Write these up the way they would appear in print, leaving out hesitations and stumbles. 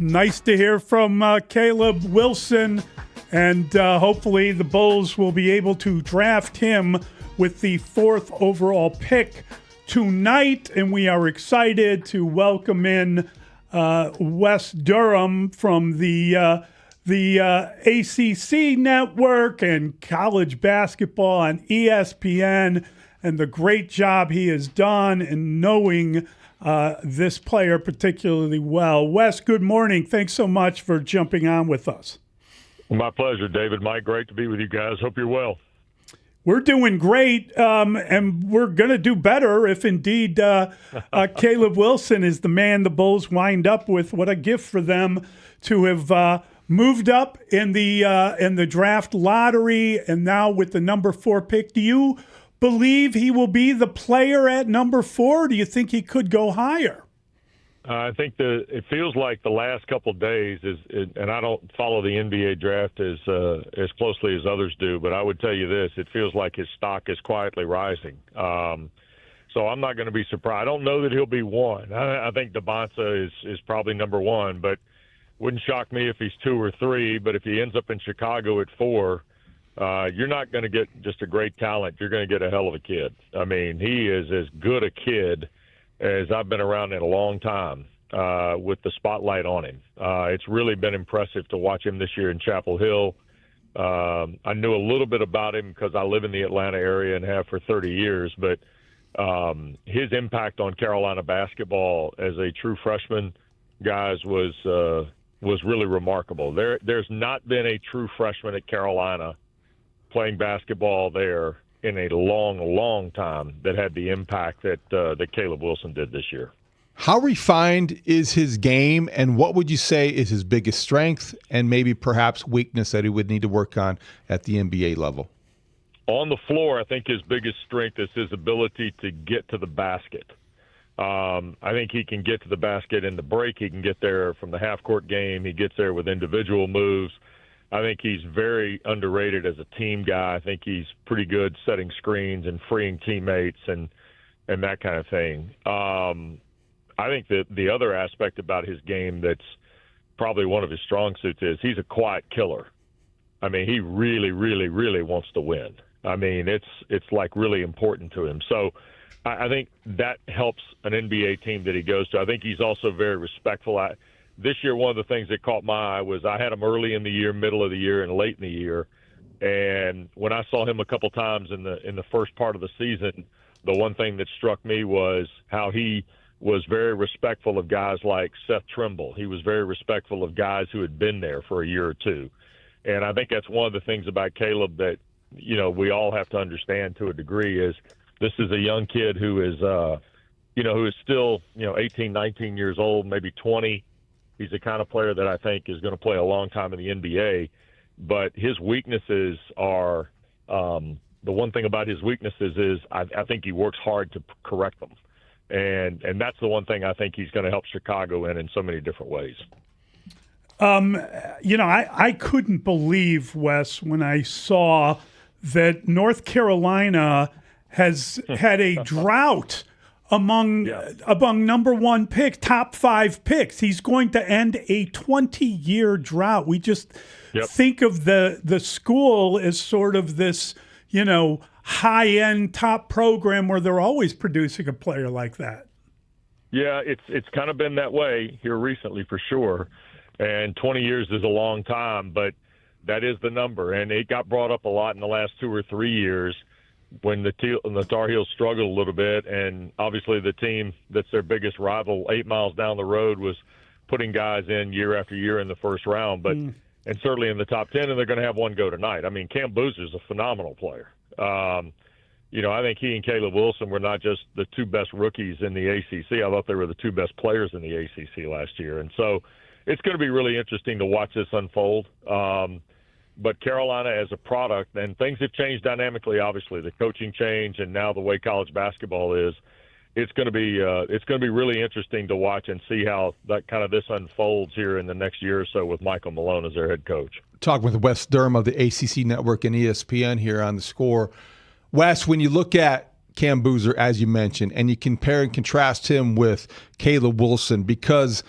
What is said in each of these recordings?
Nice to hear from Caleb Wilson, and hopefully the Bulls will be able to draft him with the 4th overall pick tonight, and we are excited to welcome in Wes Durham from the ACC Network and college basketball on ESPN, and the great job he has done in knowing this player particularly well. Wes, good morning. Thanks so much for jumping on with us. My pleasure, David. Mike, great to be with you guys. Hope you're well. We're doing great, and we're going to do better if indeed Caleb Wilson is the man the Bulls wind up with. What a gift for them to have moved up in the draft lottery, and now with the number 4 pick. Do you believe he will be the player at number 4? Or do you think he could go higher? I think it feels like the last couple of days and I don't follow the NBA draft as closely as others do, but I would tell you this: it feels like his stock is quietly rising. So I'm not going to be surprised. I don't know that he'll be 1. I think Devonta is probably number 1, but wouldn't shock me if he's 2 or 3. But if he ends up in Chicago at 4, you're not going to get just a great talent. You're going to get a hell of a kid. I mean, he is as good a kid as I've been around in a long time with the spotlight on him. It's really been impressive to watch him this year in Chapel Hill. I knew a little bit about him because I live in the Atlanta area and have for 30 years, but his impact on Carolina basketball as a true freshman, guys, was really remarkable. There's not been a true freshman at Carolina playing basketball there in a long, long time that had the impact that Caleb Wilson did this year. How refined is his game, and what would you say is his biggest strength and maybe perhaps weakness that he would need to work on at the NBA level? On the floor, I think his biggest strength is his ability to get to the basket. I think he can get to the basket in the break. He can get there from the half-court game. He gets there with individual moves. I think he's very underrated as a team guy. I think he's pretty good setting screens and freeing teammates and that kind of thing. I think that the other aspect about his game that's probably one of his strong suits is he's a quiet killer. I mean, he really, really, really wants to win. I mean, it's like really important to him. So I think that helps an NBA team that he goes to. I think he's also very respectful. This year, one of the things that caught my eye was I had him early in the year, middle of the year, and late in the year. And when I saw him a couple times in the first part of the season, the one thing that struck me was how he was very respectful of guys like Seth Trimble. He was very respectful of guys who had been there for a year or two. And I think that's one of the things about Caleb that, you know, we all have to understand to a degree is this is a young kid who is, who is still, 18, 19 years old, maybe 20. He's the kind of player that I think is going to play a long time in the NBA. But his weaknesses are the one thing about his weaknesses is I think he works hard to correct them. And that's the one thing I think he's going to help Chicago in so many different ways. I couldn't believe, Wes, when I saw that North Carolina has had a drought among number 1 pick, top 5 picks. He's going to end a 20-year drought. We just think of the school as sort of this, high-end top program where they're always producing a player like that. Yeah, it's kind of been that way here recently for sure. And 20 years is a long time, but that is the number. And it got brought up a lot in the last 2 or 3 years when the Tar Heels struggled a little bit. And obviously the team that's their biggest rival 8 miles down the road was putting guys in year after year in the first round, but and certainly in the top 10, and they're going to have one go tonight. I mean, Cam Boozer's a phenomenal player. I think he and Caleb Wilson were not just the 2 best rookies in the ACC. I thought they were the 2 best players in the ACC last year. And so it's going to be really interesting to watch this unfold. But Carolina as a product, and things have changed dynamically, obviously, the coaching change and now the way college basketball is, it's going to be really interesting to watch and see how this unfolds here in the next year or so with Michael Malone as their head coach. Talking with Wes Durham of the ACC Network and ESPN here on The Score. Wes, when you look at Cam Boozer, as you mentioned, and you compare and contrast him with Caleb Wilson, because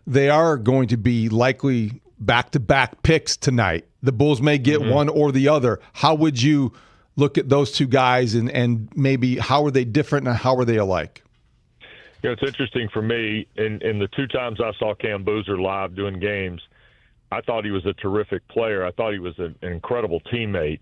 they are going to be likely back-to-back picks tonight. The Bulls may get one or the other. How would you look at those two guys and maybe how are they different and how are they alike? You know, it's interesting for me. In the 2 times I saw Cam Boozer live doing games, I thought he was a terrific player. I thought he was an incredible teammate.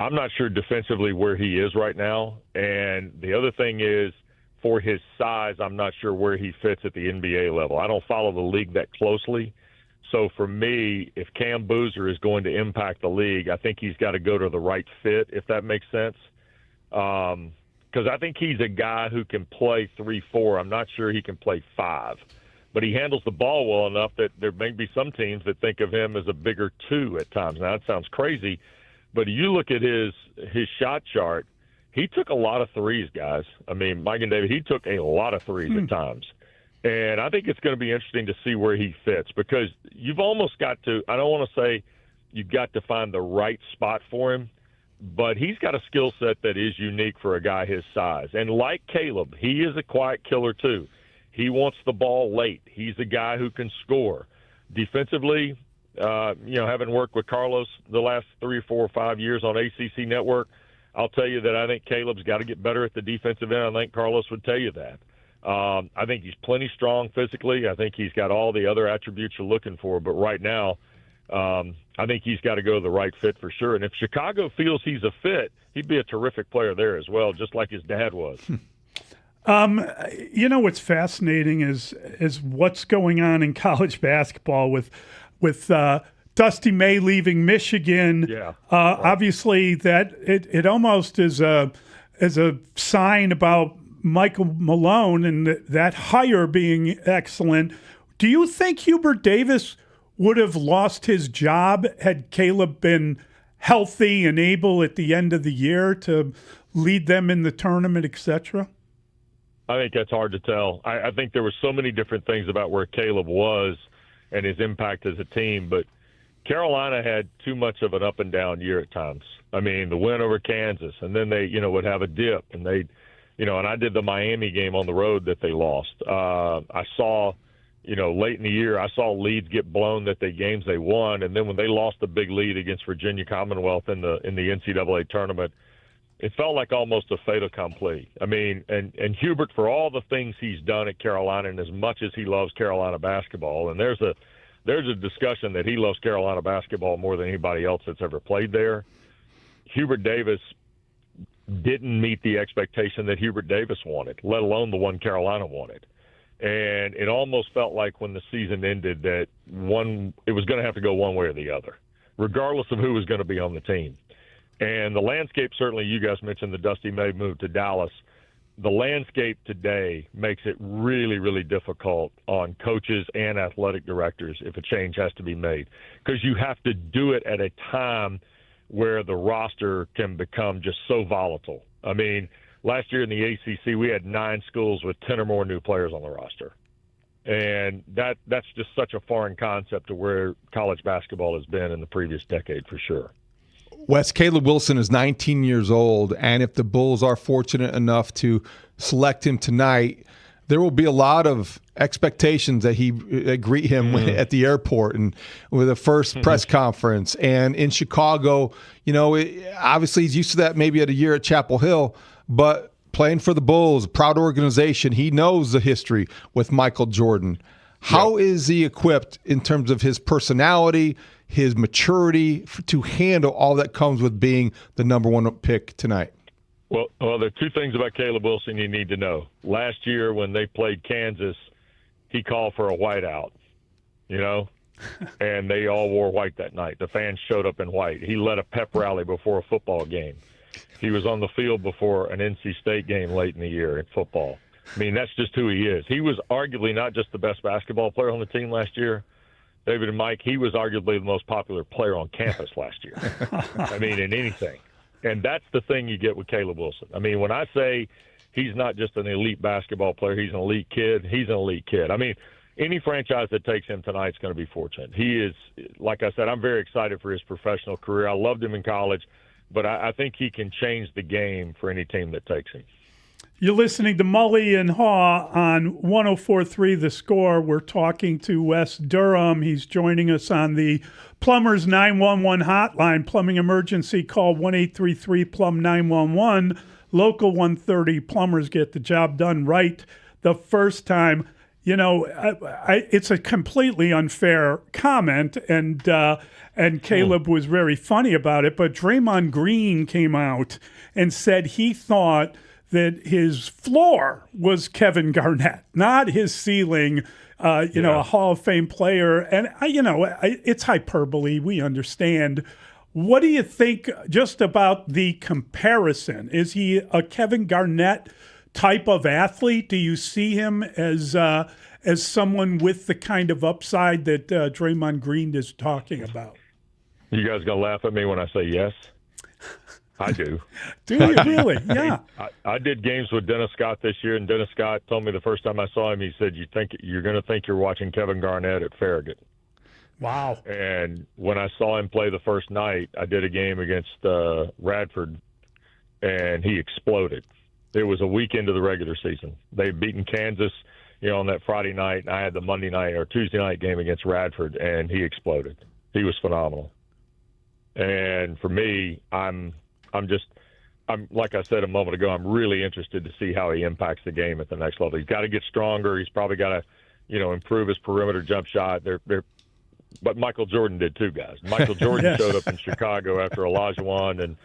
I'm not sure defensively where he is right now. And the other thing is, for his size, I'm not sure where he fits at the NBA level. I don't follow the league that closely. So for me, if Cam Boozer is going to impact the league, I think he's got to go to the right fit, if that makes sense. Because I think he's a guy who can play 3-4. I'm not sure he can play 5. But he handles the ball well enough that there may be some teams that think of him as a bigger 2 at times. Now, that sounds crazy, but you look at his shot chart, he took a lot of threes, guys. I mean, Mike and David, he took a lot of threes at times. And I think it's going to be interesting to see where he fits because you've almost got to – I don't want to say you've got to find the right spot for him, but he's got a skill set that is unique for a guy his size. And like Caleb, he is a quiet killer too. He wants the ball late. He's a guy who can score. Defensively, having worked with Carlos the last 3 or 4 or 5 years on ACC Network, I'll tell you that I think Caleb's got to get better at the defensive end. I think Carlos would tell you that. I think he's plenty strong physically. I think he's got all the other attributes you're looking for. But right now, I think he's got to go to the right fit for sure. And if Chicago feels he's a fit, he'd be a terrific player there as well, just like his dad was. What's fascinating is what's going on in college basketball with Dusty May leaving Michigan. Yeah. Obviously, that it almost is a sign about Michael Malone and that hire being excellent. Do you think Hubert Davis would have lost his job had Caleb been healthy and able at the end of the year to lead them in the tournament, etc.? I think that's hard to tell. I think there were so many different things about where Caleb was and his impact as a team, but Carolina had too much of an up and down year at times. I mean, the win over Kansas, and then they, would have a dip, and and I did the Miami game on the road that they lost. I saw, late in the year, I saw leads get blown that games they won, and then when they lost the big lead against Virginia Commonwealth in the NCAA tournament, it felt like almost a fait accompli. I mean, and Hubert, for all the things he's done at Carolina, and as much as he loves Carolina basketball, and there's a discussion that he loves Carolina basketball more than anybody else that's ever played there. Hubert Davis didn't meet the expectation that Hubert Davis wanted, let alone the one Carolina wanted. And it almost felt like when the season ended that it was going to have to go one way or the other, regardless of who was going to be on the team. And the landscape, certainly you guys mentioned the Dusty May move to Dallas. The landscape today makes it really, really difficult on coaches and athletic directors if a change has to be made, because you have to do it at a time where the roster can become just so volatile. I mean, last year in the ACC, we had 9 schools with 10 or more new players on the roster. And that's just such a foreign concept to where college basketball has been in the previous decade for sure. Wes, Caleb Wilson is 19 years old, and if the Bulls are fortunate enough to select him tonight, there will be a lot of expectations that he greet him at the airport and with a first press conference. And in Chicago, obviously he's used to that maybe at a year at Chapel Hill, but playing for the Bulls, a proud organization, he knows the history with Michael Jordan. How is he equipped in terms of his personality, his maturity to handle all that comes with being the number 1 pick tonight? Well, there are 2 things about Caleb Wilson you need to know. Last year when they played Kansas, he called for a whiteout, and they all wore white that night. The fans showed up in white. He led a pep rally before a football game. He was on the field before an NC State game late in the year in football. I mean, that's just who he is. He was arguably not just the best basketball player on the team last year, David and Mike, he was arguably the most popular player on campus last year. I mean, in anything. And that's the thing you get with Caleb Wilson. I mean, when I say he's not just an elite basketball player, he's an elite kid, he's an elite kid. I mean, any franchise that takes him tonight is going to be fortunate. He is, like I said, I'm very excited for his professional career. I loved him in college, but I think he can change the game for any team that takes him. You're listening to Mully and Haugh on 104.3 The Score. We're talking to Wes Durham. He's joining us on the Plumbers 911 hotline. Plumbing emergency, call 1-833-PLUM-911. Local 130 plumbers get the job done right the first time. You know, it's a completely unfair comment, and Caleb was very funny about it. But Draymond Green came out and said he thought that his floor was Kevin Garnett, not his ceiling. You know, a Hall of Fame player, and it's hyperbole. We understand. What do you think just about the comparison? Is he a Kevin Garnett type of athlete? Do you see him as someone with the kind of upside that Draymond Green is talking about? You guys gonna laugh at me when I say yes? I do. Do you really? Yeah. I did games with Dennis Scott this year, and Dennis Scott told me the first time I saw him, he said, you're going to think you're watching Kevin Garnett at Farragut. Wow. And when I saw him play the first night, I did a game against Radford, and he exploded. It was a week into the regular season. They'd beaten Kansas, on that Friday night, and I had the Monday night or Tuesday night game against Radford, and he exploded. He was phenomenal. And for me, I'm like I said a moment ago, I'm really interested to see how he impacts the game at the next level. He's got to get stronger. He's probably got to, improve his perimeter jump shot. But Michael Jordan did too, guys. Michael Jordan showed up in Chicago after Olajuwon and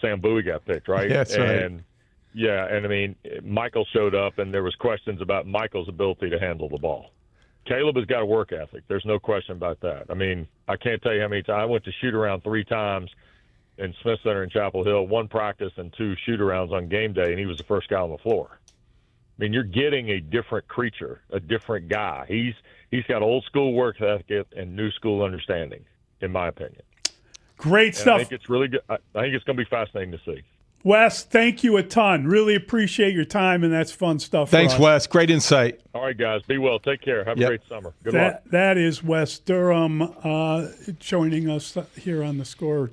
Sam Bowie got picked, right? That's right. And I mean, Michael showed up, and there was questions about Michael's ability to handle the ball. Caleb has got a work ethic. There's no question about that. I mean, I can't tell you how many times I went to shoot around 3 times in Smith Center in Chapel Hill, 1 practice and 2 shoot-arounds on game day, and he was the first guy on the floor. I mean, you're getting a different creature, a different guy. He's got old-school work ethic and new-school understanding, in my opinion. Great stuff. I think it's really good. I think it's going to be fascinating to see. Wes, thank you a ton. Really appreciate your time, and that's fun stuff. Thanks, for us. Wes. Great insight. All right, guys. Be well. Take care. Have a great summer. Good luck. That is Wes Durham joining us here on The Score.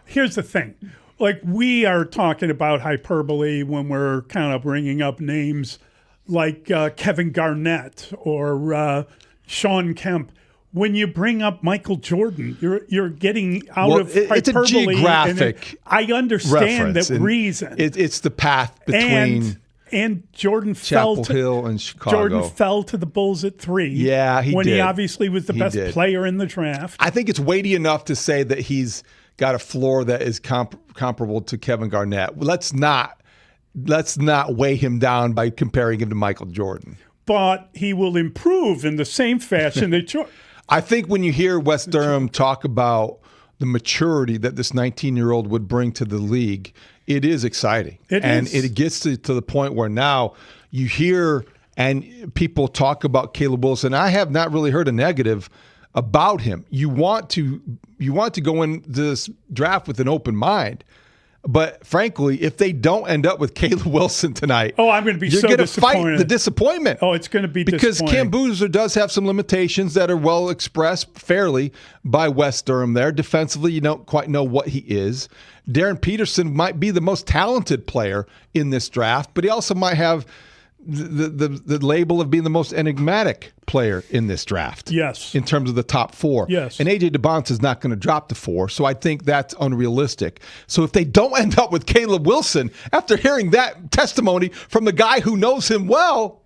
Here's the thing. Like, we are talking about hyperbole when we're kind of bringing up names like Kevin Garnett or Sean Kemp. When you bring up Michael Jordan, you're getting out of hyperbole. It's a geographic I understand reference, that reason. It's the path between and Jordan Chapel Hill and Chicago. Jordan fell to the Bulls at 3. Yeah, he when did. He obviously was the best player in the draft. I think it's weighty enough to say that he's got a floor that is comparable to Kevin Garnett. Let's not weigh him down by comparing him to Michael Jordan. But he will improve in the same fashion that Jordan. I think when you hear Wes Durham talk about the maturity that this 19-year-old would bring to the league, it is exciting. It gets to the point where now you hear and people talk about Caleb Wilson. I have not really heard a negative about him. You want to go in this draft with an open mind. But frankly, if they don't end up with Caleb Wilson tonight, I'm going to be you're going to fight the disappointment. Oh, it's going to be because disappointing. Cam Boozer does have some limitations that are well expressed fairly by Wes Durham there. Defensively, you don't quite know what he is. Darren Peterson might be the most talented player in this draft, but he also might have the label of being the most enigmatic player in this draft. Yes. In terms of the top 4. Yes. And A.J. DeBonce is not going to drop to 4, so I think that's unrealistic. So if they don't end up with Caleb Wilson, after hearing that testimony from the guy who knows him well,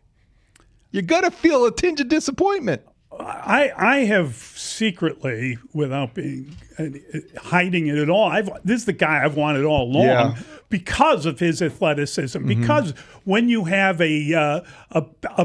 you're going to feel a tinge of disappointment. I have secretly, without being hiding it at all, this is the guy I've wanted all along because of his athleticism. Because when you have a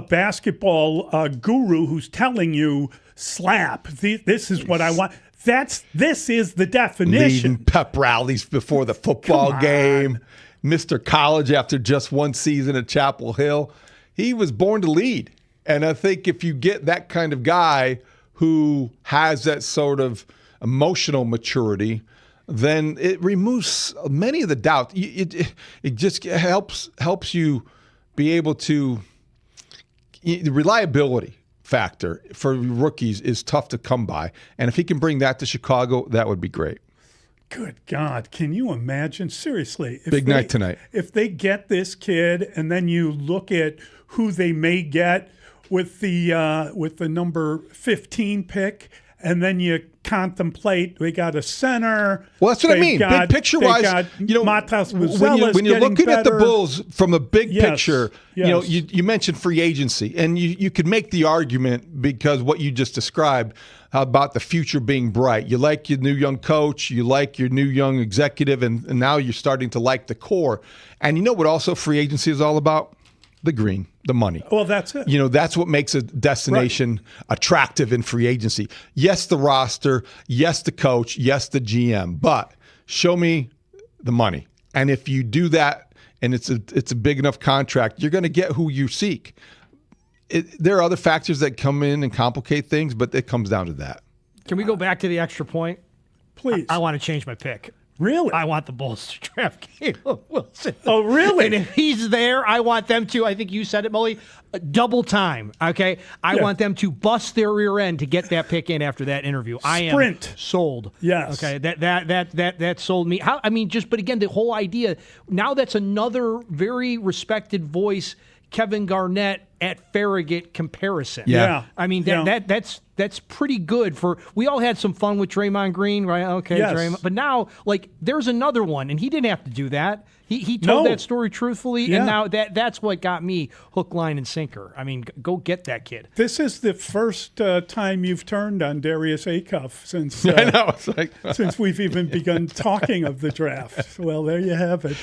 basketball guru who's telling you, slap, this is what I want. This is the definition. Leading pep rallies before the football game. Mr. College after just 1 season at Chapel Hill. He was born to lead. And I think if you get that kind of guy who has that sort of emotional maturity, then it removes many of the doubt. It just helps you be able to – the reliability factor for rookies is tough to come by. And if he can bring that to Chicago, that would be great. Good God, can you imagine? Seriously. Big night tonight. If they get this kid and then you look at who they may get with the number 15 pick, and then you contemplate they got a center. Well, that's what I mean. Big picture-wise, Matas when you're looking at the Bulls from a big picture, yes. You mentioned free agency, and you could make the argument because what you just described about the future being bright. You like your new young coach, you like your new young executive, and now you're starting to like the core. And you know what also free agency is all about? The green, the money. Well, that's it. That's what makes a destination attractive in free agency. Yes, the roster. Yes, the coach. Yes, the GM. But show me the money. And if you do that, and it's a big enough contract, you're going to get who you seek. There are other factors that come in and complicate things, but it comes down to that. Can we go back to the extra point? Please. I want to change my pick. Really? I want the Bulls to draft Caleb Wilson. Oh, really? And if he's there, I want them to, I think you said it, Mully, double time, okay? I want them to bust their rear end to get that pick in after that interview. I am sold. Yes. Okay, that sold me. But again, the whole idea, now that's another very respected voice, Kevin Garnett at Farragut comparison. Yeah. I mean, that's pretty good for. We all had some fun with Draymond Green, right? Okay, yes. Draymond. But now, there's another one, and he didn't have to do that. He told that story truthfully, and now that's what got me hook, line, and sinker. I mean, go get that kid. This is the first time you've turned on Darius Acuff since I know. It's since we've even begun talking of the draft. Well, there you have it.